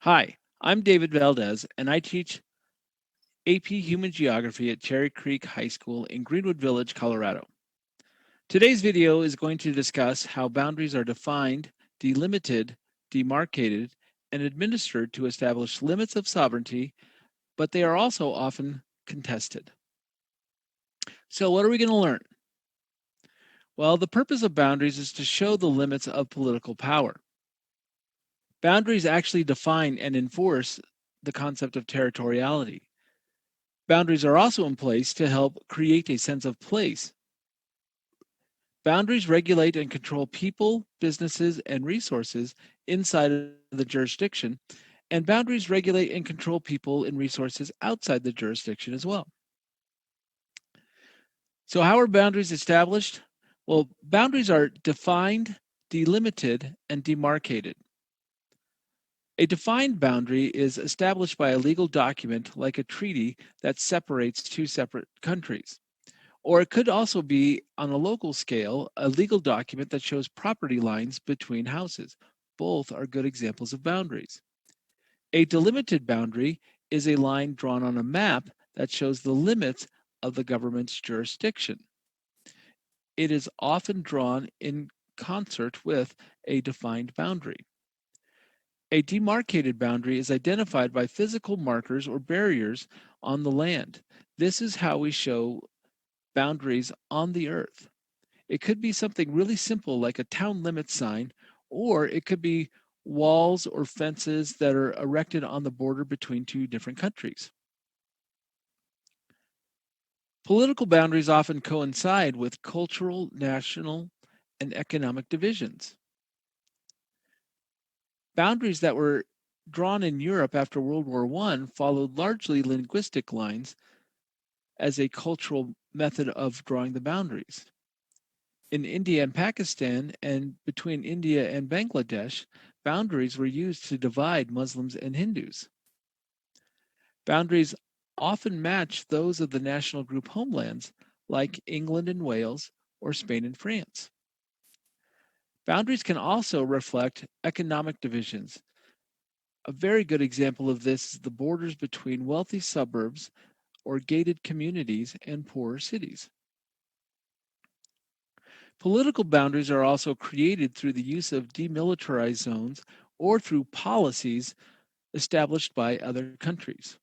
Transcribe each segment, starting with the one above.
Hi, I'm David Valdez, and I teach AP Human Geography at Cherry Creek High School in Greenwood Village, Colorado. Today's video is going to discuss how boundaries are defined, delimited, demarcated, and administered to establish limits of sovereignty, but they are also often contested. So, what are we going to learn? Well, the purpose of boundaries is to show the limits of political power. Boundaries actually define and enforce the concept of territoriality. Boundaries are also in place to help create a sense of place. Boundaries regulate and control people, businesses, and resources inside of the jurisdiction, and boundaries regulate and control people and resources outside the jurisdiction as well. So, how are boundaries established? Well, boundaries are defined, delimited, and demarcated. A defined boundary is established by a legal document like a treaty that separates two separate countries. Or it could also be, on a local scale, a legal document that shows property lines between houses. Both are good examples of boundaries. A delimited boundary is a line drawn on a map that shows the limits of the government's jurisdiction. It is often drawn in concert with a defined boundary. A demarcated boundary is identified by physical markers or barriers on the land. This is how we show boundaries on the earth. It could be something really simple like a town limit sign, or it could be walls or fences that are erected on the border between two different countries. Political boundaries often coincide with cultural, national, and economic divisions. Boundaries that were drawn in Europe after World War I followed largely linguistic lines as a cultural method of drawing the boundaries. In India and Pakistan, and between India and Bangladesh, boundaries were used to divide Muslims and Hindus. Boundaries often match those of the national group homelands, like England and Wales or Spain and France. Boundaries can also reflect economic divisions. A very good example of this is the borders between wealthy suburbs or gated communities and poorer cities. Political boundaries are also created through the use of demilitarized zones or through policies established by other countries.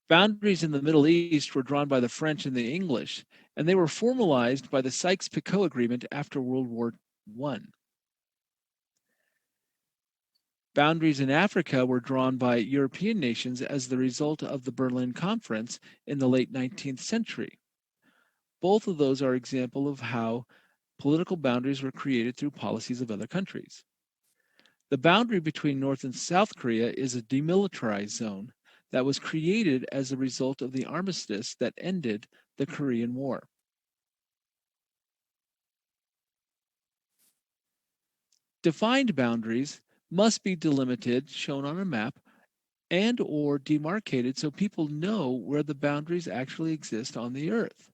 Boundaries in the Middle East were drawn by the French and the English, and they were formalized by the Sykes-Picot Agreement after World War I. Boundaries in Africa were drawn by European nations as the result of the Berlin Conference in the late 19th century. Both of those are examples of how political boundaries were created through policies of other countries. The boundary between North and South Korea is a demilitarized zone that was created as a result of the armistice that ended the Korean War. Defined boundaries must be delimited, shown on a map, and or demarcated so people know where the boundaries actually exist on the earth.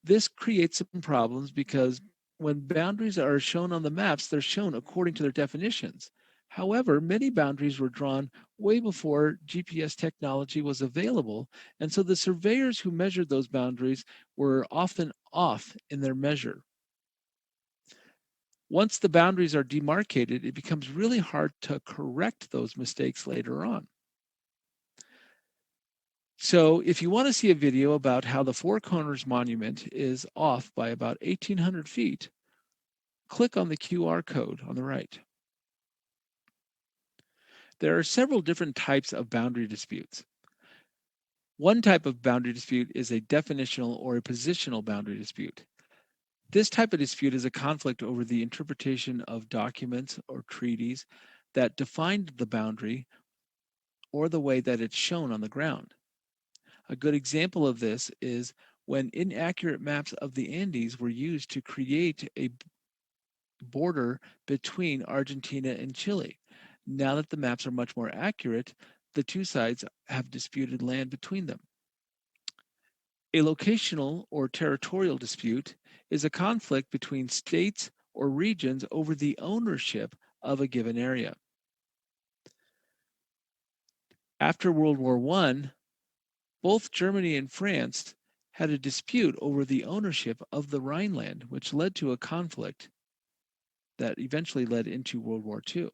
This creates some problems because when boundaries are shown on the maps, they're shown according to their definitions. However, many boundaries were drawn way before GPS technology was available, and so the surveyors who measured those boundaries were often off in their measure. Once the boundaries are demarcated, it becomes really hard to correct those mistakes later on. So if you want to see a video about how the Four Corners Monument is off by about 1,800 feet, click on the QR code on the right. There are several different types of boundary disputes. One type of boundary dispute is a definitional or a positional boundary dispute. This type of dispute is a conflict over the interpretation of documents or treaties that defined the boundary or the way that it's shown on the ground. A good example of this is when inaccurate maps of the Andes were used to create a border between Argentina and Chile. Now that the maps are much more accurate, the two sides have disputed land between them. A locational or territorial dispute is a conflict between states or regions over the ownership of a given area. After World War I, both Germany and France had a dispute over the ownership of the Rhineland, which led to a conflict that eventually led into World War II.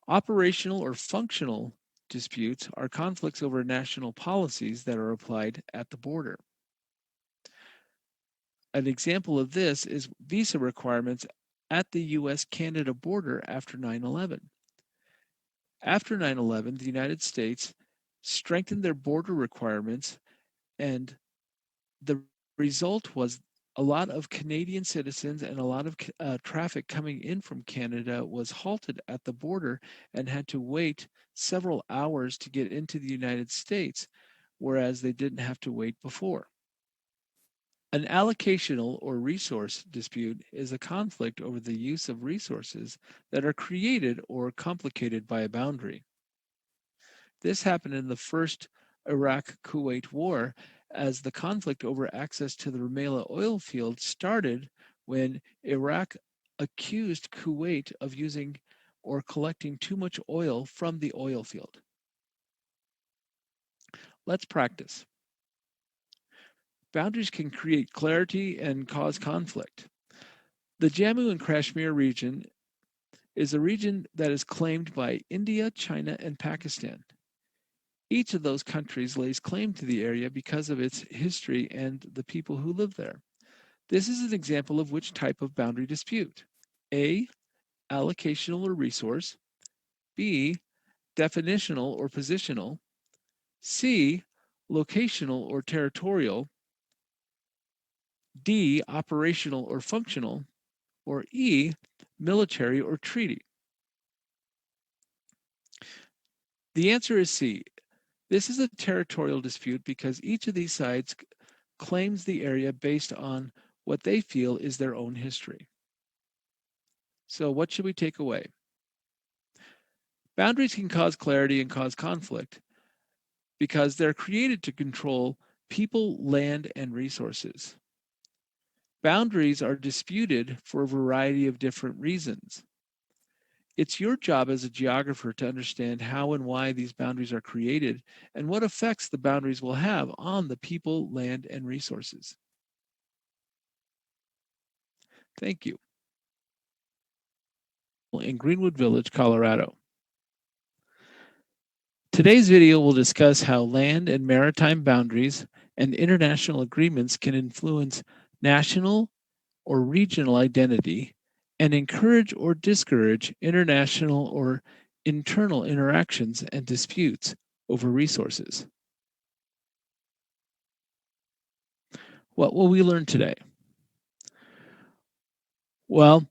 Operational or functional disputes are conflicts over national policies that are applied at the border. An example of this is visa requirements at the US-Canada border after 9/11. After 9/11, the United States strengthened their border requirements, and the result was a lot of Canadian citizens and a lot of traffic coming in from Canada was halted at the border and had to wait several hours to get into the United States, whereas they didn't have to wait before. An allocational or resource dispute is a conflict over the use of resources that are created or complicated by a boundary. This happened in the first Iraq-Kuwait war as the conflict over access to the Rumaila oil field started when Iraq accused Kuwait of using or collecting too much oil from the oil field. Let's practice. Boundaries can create clarity and cause conflict. The Jammu and Kashmir region is a region that is claimed by India, China, and Pakistan. Each of those countries lays claim to the area because of its history and the people who live there. This is an example of which type of boundary dispute. A, allocational or resource. B, definitional or positional. C, locational or territorial. D, operational or functional. Or E, military or treaty. The answer is C. This is a territorial dispute because each of these sides claims the area based on what they feel is their own history. So what should we take away? Boundaries can cause clarity and cause conflict because they're created to control people, land, and resources. Boundaries are disputed for a variety of different reasons. It's your job as a geographer to understand how and why these boundaries are created and what effects the boundaries will have on the people, land, and resources. Thank you. In Greenwood Village, Colorado. Today's video will discuss how land and maritime boundaries and international agreements can influence national or regional identity and encourage or discourage international or internal interactions and disputes over resources. What will we learn today? Well,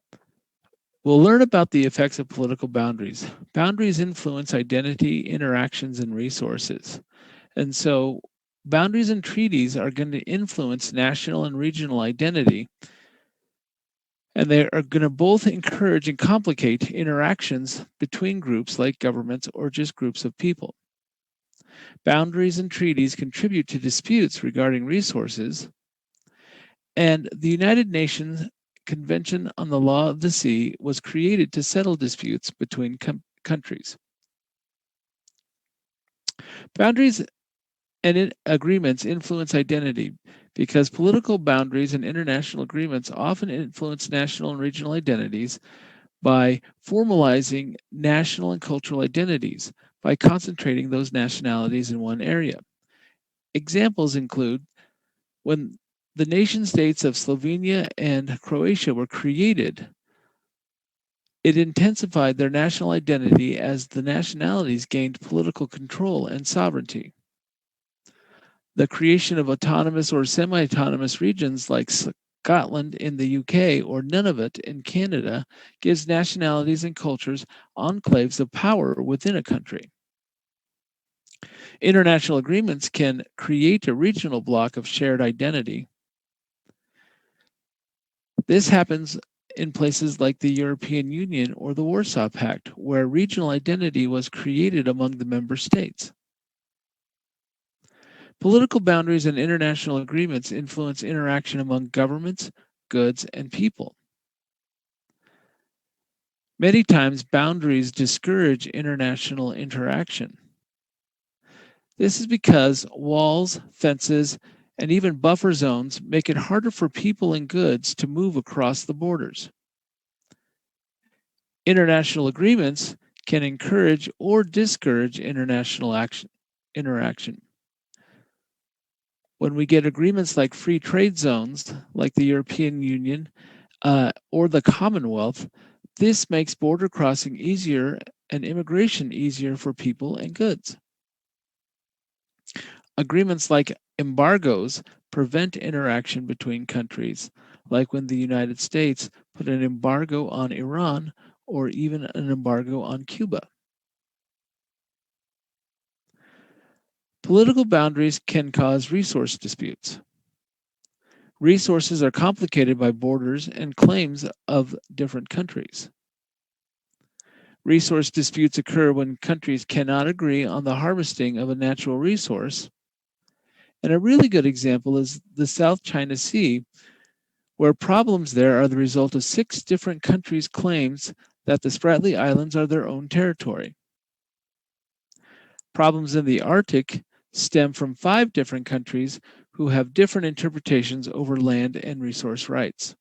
we'll learn about the effects of political boundaries. Boundaries influence identity, interactions, and resources. And so boundaries and treaties are going to influence national and regional identity. And they are going to both encourage and complicate interactions between groups like governments or just groups of people. Boundaries and treaties contribute to disputes regarding resources. And the United Nations Convention on the Law of the Sea was created to settle disputes between countries. Boundaries and agreements influence identity because political boundaries and international agreements often influence national and regional identities by formalizing national and cultural identities by concentrating those nationalities in one area. Examples include when the nation states of Slovenia and Croatia were created, it intensified their national identity as the nationalities gained political control and sovereignty. The creation of autonomous or semi-autonomous regions like Scotland in the UK or Nunavut in Canada gives nationalities and cultures enclaves of power within a country. International agreements can create a regional bloc of shared identity. This happens in places like the European Union or the Warsaw Pact, where regional identity was created among the member states. Political boundaries and international agreements influence interaction among governments, goods, and people. Many times, boundaries discourage international interaction. This is because walls, fences, and even buffer zones make it harder for people and goods to move across the borders. International agreements can encourage or discourage international interaction. When we get agreements like free trade zones, like the European Union or the Commonwealth, this makes border crossing easier and immigration easier for people and goods. Agreements like embargoes prevent interaction between countries, like when the United States put an embargo on Iran or even an embargo on Cuba. Political boundaries can cause resource disputes. Resources are complicated by borders and claims of different countries. Resource disputes occur when countries cannot agree on the harvesting of a natural resource. And a really good example is the South China Sea, where problems there are the result of 6 different countries' claims that the Spratly Islands are their own territory. Problems in the Arctic stem from 5 different countries who have different interpretations over land and resource rights.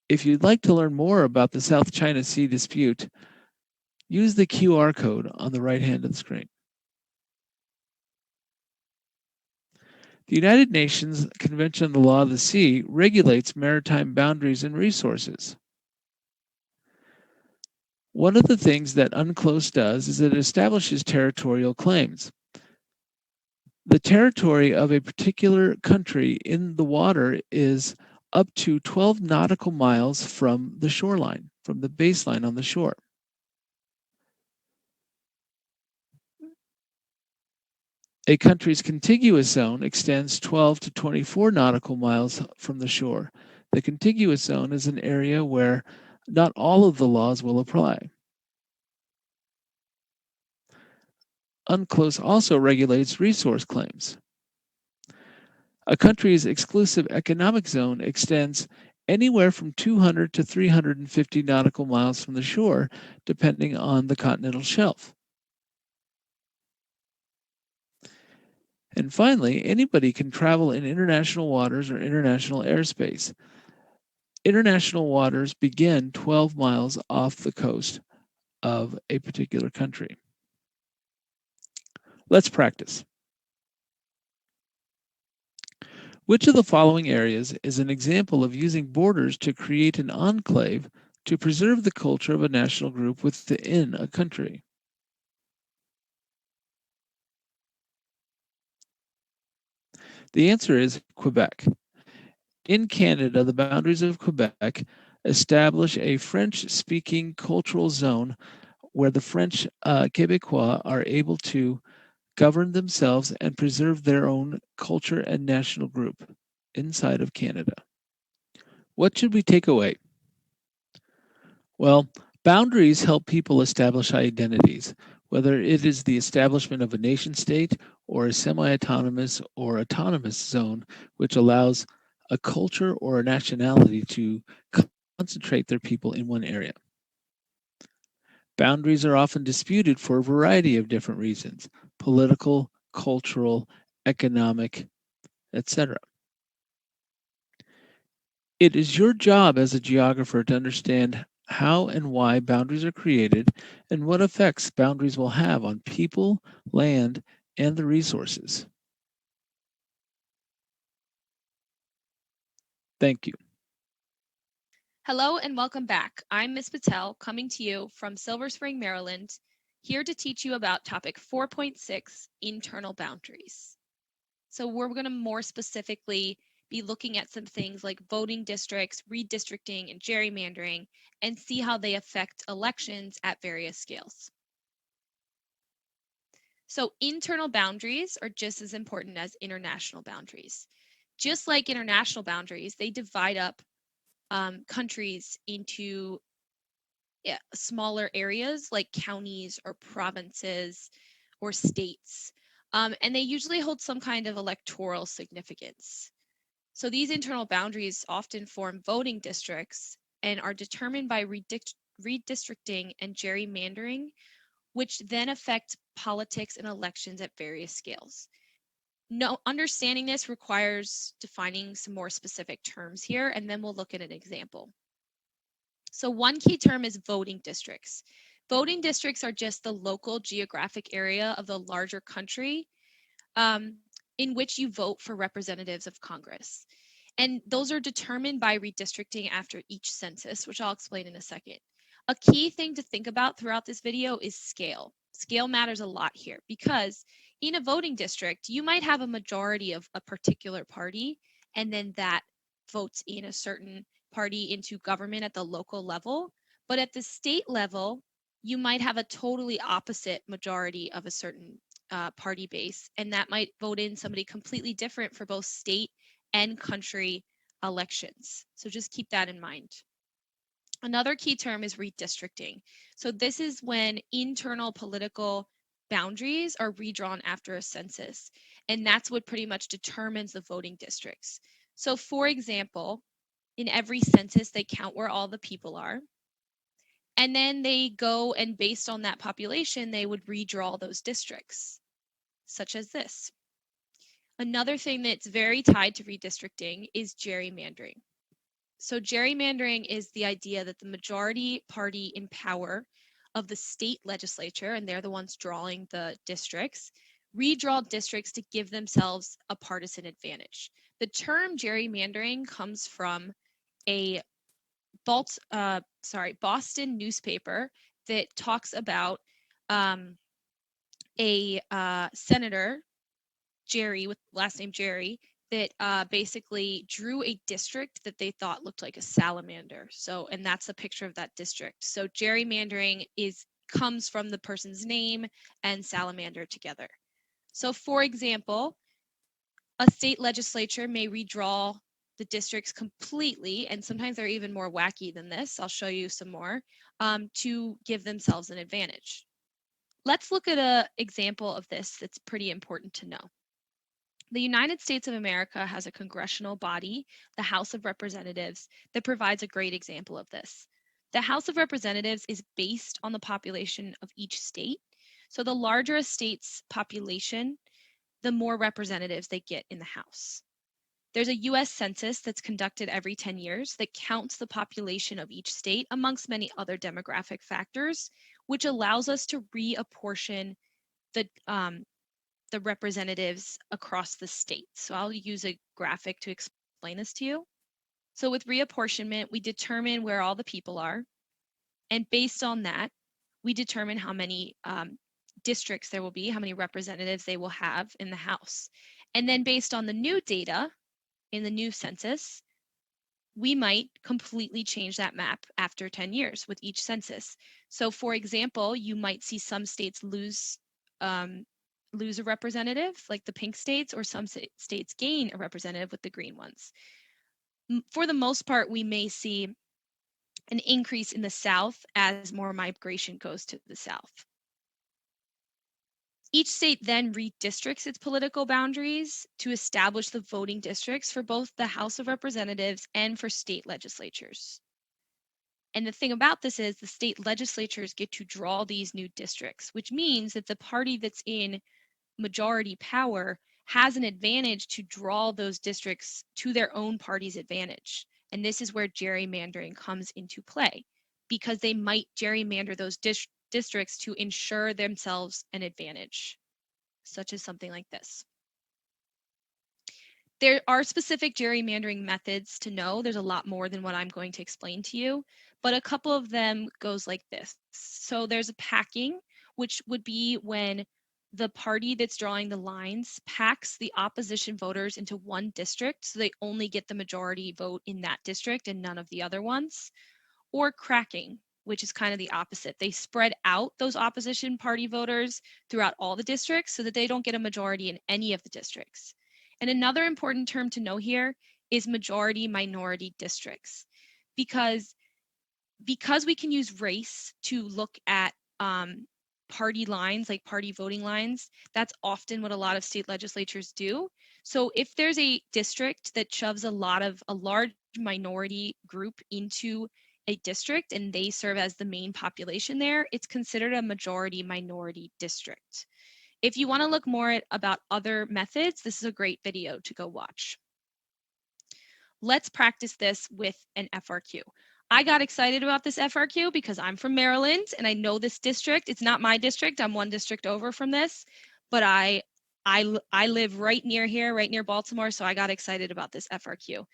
If you'd like to learn more about the South China Sea dispute, use the QR code on the right hand of the screen. The United Nations Convention on the Law of the Sea regulates maritime boundaries and resources. One of the things that UNCLOS does is it establishes territorial claims. The territory of a particular country in the water is up to 12 nautical miles from the shoreline, from the baseline on the shore. A country's contiguous zone extends 12 to 24 nautical miles from the shore. The contiguous zone is an area where not all of the laws will apply. UNCLOS also regulates resource claims. A country's exclusive economic zone extends anywhere from 200 to 350 nautical miles from the shore, depending on the continental shelf. And finally, anybody can travel in international waters or international airspace. International waters begin 12 miles off the coast of a particular country. Let's practice. Which of the following areas is an example of using borders to create an enclave to preserve the culture of a national group within a country? The answer is Quebec. In Canada, the boundaries of Quebec establish a French-speaking cultural zone where the French Québécois are able to govern themselves and preserve their own culture and national group inside of Canada. What should we take away? Well, boundaries help people establish identities, whether it is the establishment of a nation state or a semi autonomous or autonomous zone, which allows a culture or a nationality to concentrate their people in one area. Boundaries are often disputed for a variety of different reasons: political, cultural, economic, etc. It is your job as a geographer to understand how and why boundaries are created and what effects boundaries will have on people, land, and the resources. Thank you. Hello and welcome back. I'm Ms. Patel coming to you from Silver Spring, Maryland, here to teach you about topic 4.6, internal boundaries. So we're going to more specifically be looking at some things like voting districts, redistricting, and gerrymandering, and see how they affect elections at various scales. So internal boundaries are just as important as international boundaries. Just like international boundaries, they divide up countries into smaller areas like counties or provinces or states. And they usually hold some kind of electoral significance. So these internal boundaries often form voting districts and are determined by redistricting and gerrymandering, which then affect politics and elections at various scales. No, understanding this requires defining some more specific terms here, and then we'll look at an example. So one key term is voting districts. Voting districts are just the local geographic area of the larger country in which you vote for representatives of Congress. And those are determined by redistricting after each census, which I'll explain in a second. A key thing to think about throughout this video is scale. Scale matters a lot here because in a voting district, you might have a majority of a particular party, and then that votes in a certain party into government at the local level. But at the state level, you might have a totally opposite majority of a certain party base, and that might vote in somebody completely different for both state and country elections. So just keep that in mind. Another key term is redistricting. So this is when internal political boundaries are redrawn after a census, and that's what pretty much determines the voting districts. So for example, in every census, they count where all the people are, and then they go and based on that population, they would redraw those districts, such as this. Another thing that's very tied to redistricting is gerrymandering. So gerrymandering is the idea that the majority party in power of the state legislature, and they're the ones drawing the districts, redraw districts to give themselves a partisan advantage. The term gerrymandering comes from a Boston newspaper that talks about a senator, Jerry, with last name Jerry, that basically drew a district that they thought looked like a salamander. So, and that's a picture of that district. So gerrymandering comes from the person's name and salamander together. So for example, a state legislature may redraw the districts completely, and sometimes they're even more wacky than this. I'll show you some more, to give themselves an advantage. Let's look at an example of this that's pretty important to know. The United States of America has a congressional body, the House of Representatives, that provides a great example of this. The House of Representatives is based on the population of each state. So the larger a state's population, the more representatives they get in the House. There's a US Census that's conducted every 10 years that counts the population of each state amongst many other demographic factors, which allows us to reapportion the representatives across the state. So I'll use a graphic to explain this to you. So with reapportionment, we determine where all the people are. And based on that, we determine how many districts there will be, how many representatives they will have in the House. And then based on the new data in the new census, we might completely change that map after 10 years with each census. So for example, you might see some states lose a representative, like the pink states, or some states gain a representative with the green ones. For the most part, we may see an increase in the South as more migration goes to the South. Each state then redistricts its political boundaries to establish the voting districts for both the House of Representatives and for state legislatures. And the thing about this is the state legislatures get to draw these new districts, which means that the party that's in majority power has an advantage to draw those districts to their own party's advantage. And this is where gerrymandering comes into play, because they might gerrymander those districts to ensure themselves an advantage, such as something like this. There are specific gerrymandering methods to know. There's a lot more than what I'm going to explain to you, but a couple of them goes like this. So there's a packing, which would be when the party that's drawing the lines packs the opposition voters into one district, so they only get the majority vote in that district and none of the other ones. Or cracking, which is kind of the opposite. They spread out those opposition party voters throughout all the districts so that they don't get a majority in any of the districts. And another important term to know here is majority minority districts, because we can use race to look at party lines, like party voting lines. That's often what a lot of state legislatures do. So if there's a district that shoves a large minority group into a district and they serve as the main population there, it's considered a majority minority district. If you want to look more about other methods, this is a great video to go watch. Let's practice this with an FRQ. I got excited about this FRQ because I'm from Maryland and I know this district. It's not my district. I'm one district over from this, but I live right near here, right near Baltimore, so I got excited about this FRQ.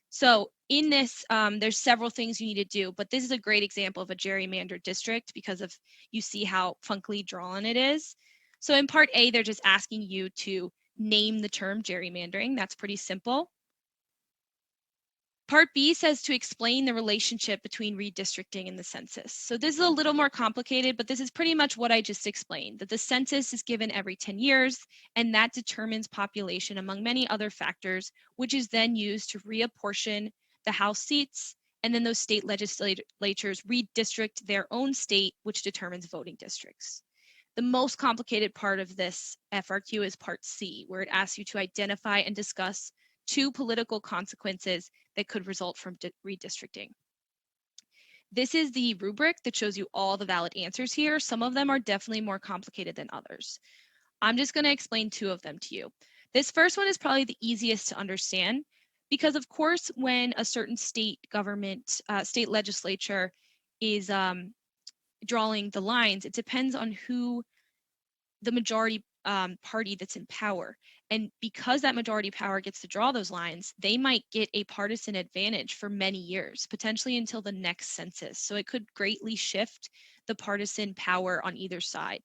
So in this, there's several things you need to do, but this is a great example of a gerrymandered district because of you see how funkily drawn it is. So in part A, they're just asking you to name the term gerrymandering. That's pretty simple. Part B says to explain the relationship between redistricting and the census. So this is a little more complicated, but this is pretty much what I just explained, that the census is given every 10 years, and that determines population among many other factors, which is then used to reapportion the House seats, and then those state legislatures redistrict their own state, which determines voting districts. The most complicated part of this FRQ is part C, where it asks you to identify and discuss 2 political consequences that could result from redistricting. This is the rubric that shows you all the valid answers here. Some of them are definitely more complicated than others. I'm just going to explain 2 of them to you. This first one is probably the easiest to understand because, of course, when a certain state government, state legislature is drawing the lines, it depends on who the majority party that's in power. And because that majority power gets to draw those lines, they might get a partisan advantage for many years, potentially until the next census. So it could greatly shift the partisan power on either side.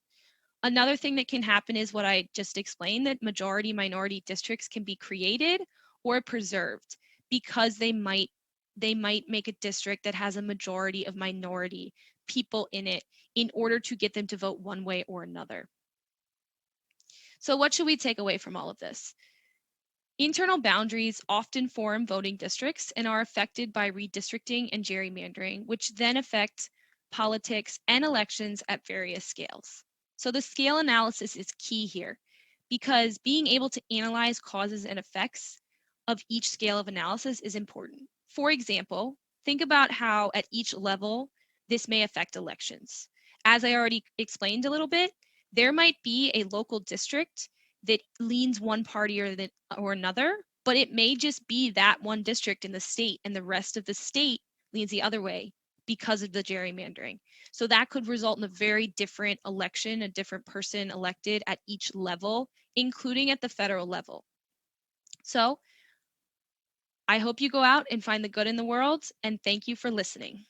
Another thing that can happen is what I just explained, that majority minority districts can be created or preserved because they might make a district that has a majority of minority people in it in order to get them to vote one way or another. So what should we take away from all of this? Internal boundaries often form voting districts and are affected by redistricting and gerrymandering, which then affect politics and elections at various scales. So the scale analysis is key here because being able to analyze causes and effects of each scale of analysis is important. For example, think about how at each level this may affect elections. As I already explained a little bit, there might be a local district that leans one party or another, but it may just be that one district in the state and the rest of the state leans the other way because of the gerrymandering. So that could result in a very different election, a different person elected at each level, including at the federal level. So I hope you go out and find the good in the world, and thank you for listening.